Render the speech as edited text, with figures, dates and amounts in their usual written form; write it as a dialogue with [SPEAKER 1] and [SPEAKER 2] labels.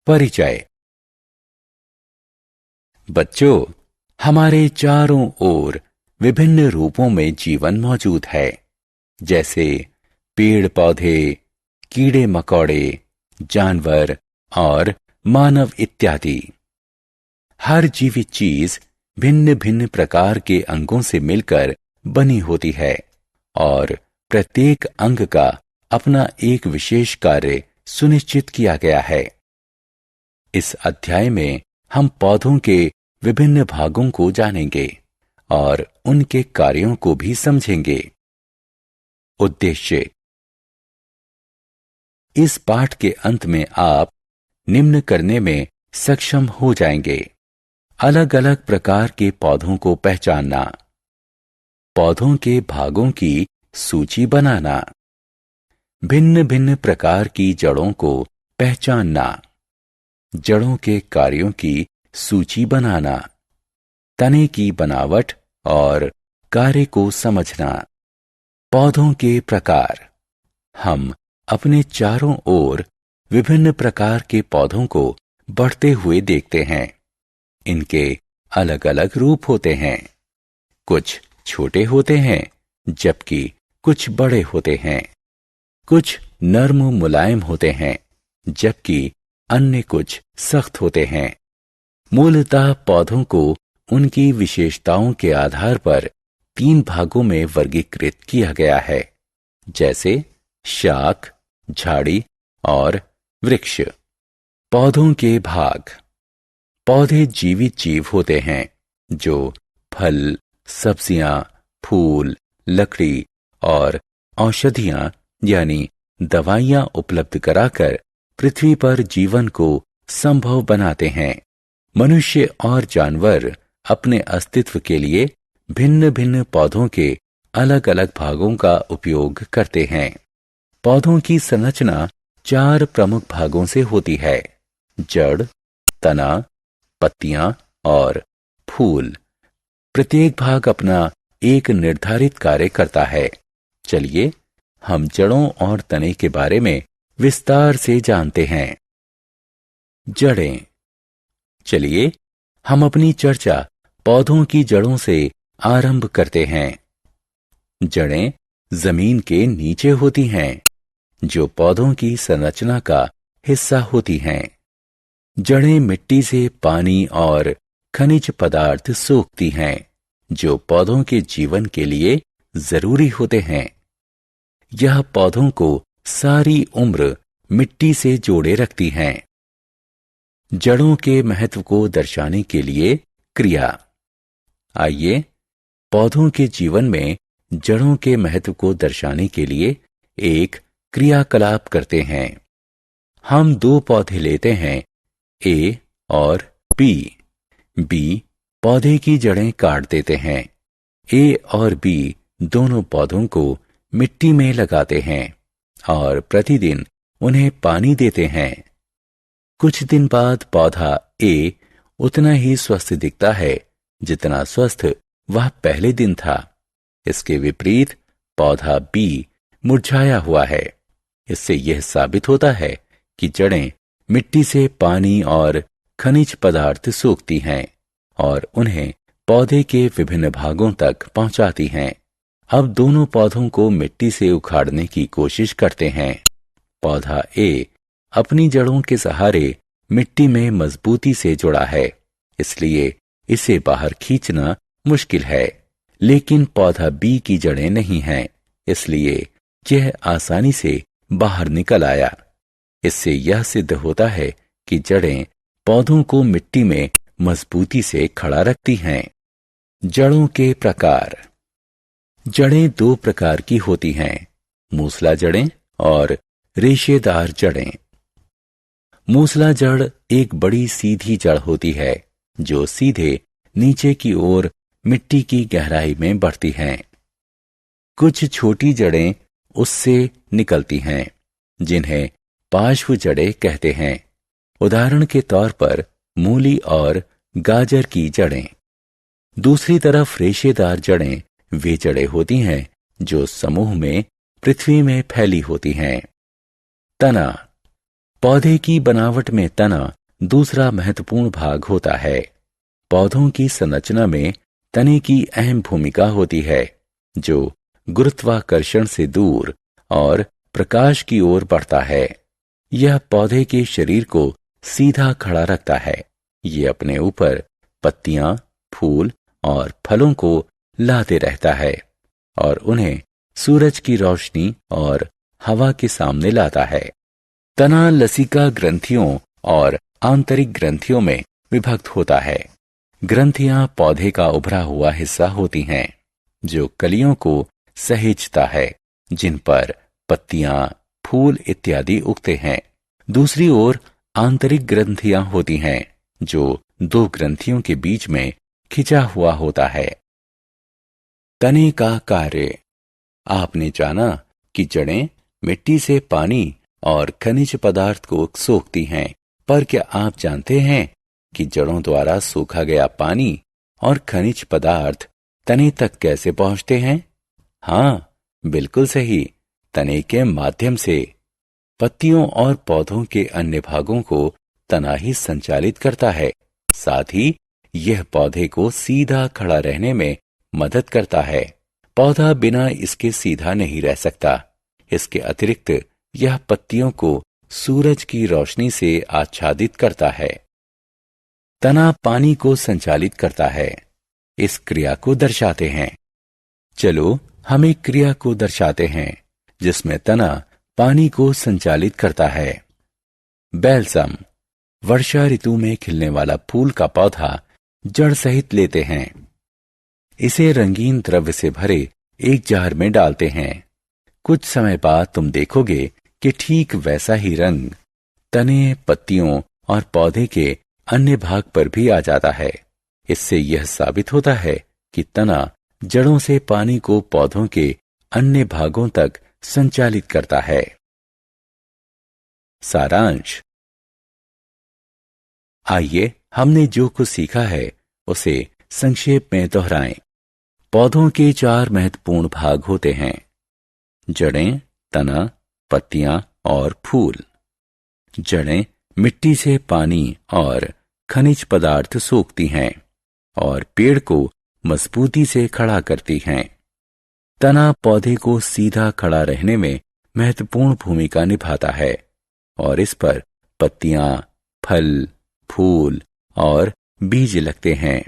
[SPEAKER 1] परिचय। बच्चों, हमारे चारों ओर विभिन्न रूपों में जीवन मौजूद है, जैसे पेड़ पौधे, कीड़े मकोड़े, जानवर और मानव इत्यादि। हर जीवित चीज भिन्न भिन्न प्रकार के अंगों से मिलकर बनी होती है और प्रत्येक अंग का अपना एक विशेष कार्य सुनिश्चित किया गया है। इस अध्याय में हम पौधों के विभिन्न भागों को जानेंगे और उनके कार्यों को भी समझेंगे। उद्देश्य। इस पाठ के अंत में आप निम्न करने में सक्षम हो जाएंगे: अलग अलग प्रकार के पौधों को पहचानना, पौधों के भागों की सूची बनाना, भिन्न भिन्न प्रकार की जड़ों को पहचानना, जड़ों के कार्यों की सूची बनाना, तने की बनावट और कार्य को समझना। पौधों के प्रकार। हम अपने चारों ओर विभिन्न प्रकार के पौधों को बढ़ते हुए देखते हैं। इनके अलग अलग रूप होते हैं। कुछ छोटे होते हैं जबकि कुछ बड़े होते हैं। कुछ नर्म मुलायम होते हैं जबकि अन्य कुछ सख्त होते हैं। मूलतः पौधों को उनकी विशेषताओं के आधार पर 3 भागों में वर्गीकृत किया गया है, जैसे शाख, झाड़ी और वृक्ष। पौधों के भाग। पौधे जीवित जीव होते हैं जो फल, सब्जियां, फूल, लकड़ी और औषधियां यानी दवाइयां उपलब्ध कराकर पृथ्वी पर जीवन को संभव बनाते हैं। मनुष्य और जानवर अपने अस्तित्व के लिए भिन्न भिन्न पौधों के अलग अलग भागों का उपयोग करते हैं। पौधों की संरचना 4 प्रमुख भागों से होती है: जड़, तना, पत्तियां और फूल। प्रत्येक भाग अपना एक निर्धारित कार्य करता है। चलिए हम जड़ों और तने के बारे में विस्तार से जानते हैं। जड़ें। चलिए हम अपनी चर्चा पौधों की जड़ों से आरंभ करते हैं। जड़ें जमीन के नीचे होती हैं, जो पौधों की संरचना का हिस्सा होती हैं। जड़ें मिट्टी से पानी और खनिज पदार्थ सोखती हैं, जो पौधों के जीवन के लिए जरूरी होते हैं। यह पौधों को सारी उम्र मिट्टी से जोड़े रखती हैं। जड़ों के महत्व को दर्शाने के लिए क्रिया। आइए पौधों के जीवन में जड़ों के महत्व को दर्शाने के लिए एक क्रियाकलाप करते हैं। हम 2 पौधे लेते हैं, ए और बी। बी पौधे की जड़ें काट देते हैं। ए और बी दोनों पौधों को मिट्टी में लगाते हैं और प्रतिदिन उन्हें पानी देते हैं। कुछ दिन बाद पौधा ए उतना ही स्वस्थ दिखता है जितना स्वस्थ वह पहले दिन था। इसके विपरीत पौधा बी मुरझाया हुआ है। इससे यह साबित होता है कि जड़ें मिट्टी से पानी और खनिज पदार्थ सोखती हैं और उन्हें पौधे के विभिन्न भागों तक पहुंचाती हैं। अब दोनों पौधों को मिट्टी से उखाड़ने की कोशिश करते हैं। पौधा ए अपनी जड़ों के सहारे मिट्टी में मजबूती से जुड़ा है, इसलिए इसे बाहर खींचना मुश्किल है। लेकिन पौधा बी की जड़ें नहीं हैं, इसलिए यह आसानी से बाहर निकल आया। इससे यह सिद्ध होता है कि जड़ें पौधों को मिट्टी में मजबूती से खड़ा रखती हैं। जड़ों के प्रकार। जड़ें 2 प्रकार की होती हैं: मूसला जड़ें और रेशेदार जड़ें। मूसला जड़ एक बड़ी सीधी जड़ होती है जो सीधे नीचे की ओर मिट्टी की गहराई में बढ़ती हैं। कुछ छोटी जड़ें उससे निकलती हैं, जिन्हें पार्श्व जड़ें कहते हैं। उदाहरण के तौर पर मूली और गाजर की जड़ें। दूसरी तरफ रेशेदार जड़ें वे जड़ें होती हैं जो समूह में पृथ्वी में फैली होती हैं। तना। पौधे की बनावट में तना दूसरा महत्वपूर्ण भाग होता है। पौधों की संरचना में तने की अहम भूमिका होती है, जो गुरुत्वाकर्षण से दूर और प्रकाश की ओर बढ़ता है। यह पौधे के शरीर को सीधा खड़ा रखता है। ये अपने ऊपर पत्तियां, फूल और फलों को लाते रहता है और उन्हें सूरज की रोशनी और हवा के सामने लाता है। तना लसिका ग्रंथियों और आंतरिक ग्रंथियों में विभक्त होता है। ग्रंथियां पौधे का उभरा हुआ हिस्सा होती हैं, जो कलियों को सहेजता है, जिन पर पत्तियां, फूल इत्यादि उगते हैं। दूसरी ओर आंतरिक ग्रंथियां होती हैं, जो दो ग्रंथियों के बीच में खिंचा हुआ होता है। तने का कार्य। आपने जाना कि जड़ें मिट्टी से पानी और खनिज पदार्थ को सोखती हैं, पर क्या आप जानते हैं कि जड़ों द्वारा सोखा गया पानी और खनिज पदार्थ तने तक कैसे पहुंचते हैं? हाँ, बिल्कुल सही, तने के माध्यम से। पत्तियों और पौधों के अन्य भागों को तना ही संचालित करता है। साथ ही यह पौधे को सीधा खड़ा रहने में मदद करता है। पौधा बिना इसके सीधा नहीं रह सकता। इसके अतिरिक्त यह पत्तियों को सूरज की रोशनी से आच्छादित करता है। तना पानी को संचालित करता है। इस क्रिया को दर्शाते हैं। चलो हम एक क्रिया को दर्शाते हैं जिसमें तना पानी को संचालित करता है। बैल्सम, वर्षा ऋतु में खिलने वाला फूल का पौधा जड़ सहित लेते हैं। इसे रंगीन द्रव्य से भरे एक जार में डालते हैं। कुछ समय बाद तुम देखोगे कि ठीक वैसा ही रंग तने, पत्तियों और पौधे के अन्य भाग पर भी आ जाता है। इससे यह साबित होता है कि तना जड़ों से पानी को पौधों के अन्य भागों तक संचालित करता है। सारांश। आइए हमने जो कुछ सीखा है उसे संक्षेप में दोहराएं। पौधों के 4 महत्वपूर्ण भाग होते हैं: जड़ें, तना, पत्तियां और फूल। जड़ें मिट्टी से पानी और खनिज पदार्थ सोखती हैं और पेड़ को मजबूती से खड़ा करती हैं। तना पौधे को सीधा खड़ा रहने में महत्वपूर्ण भूमिका निभाता है और इस पर पत्तियां, फल, फूल और बीज लगते हैं।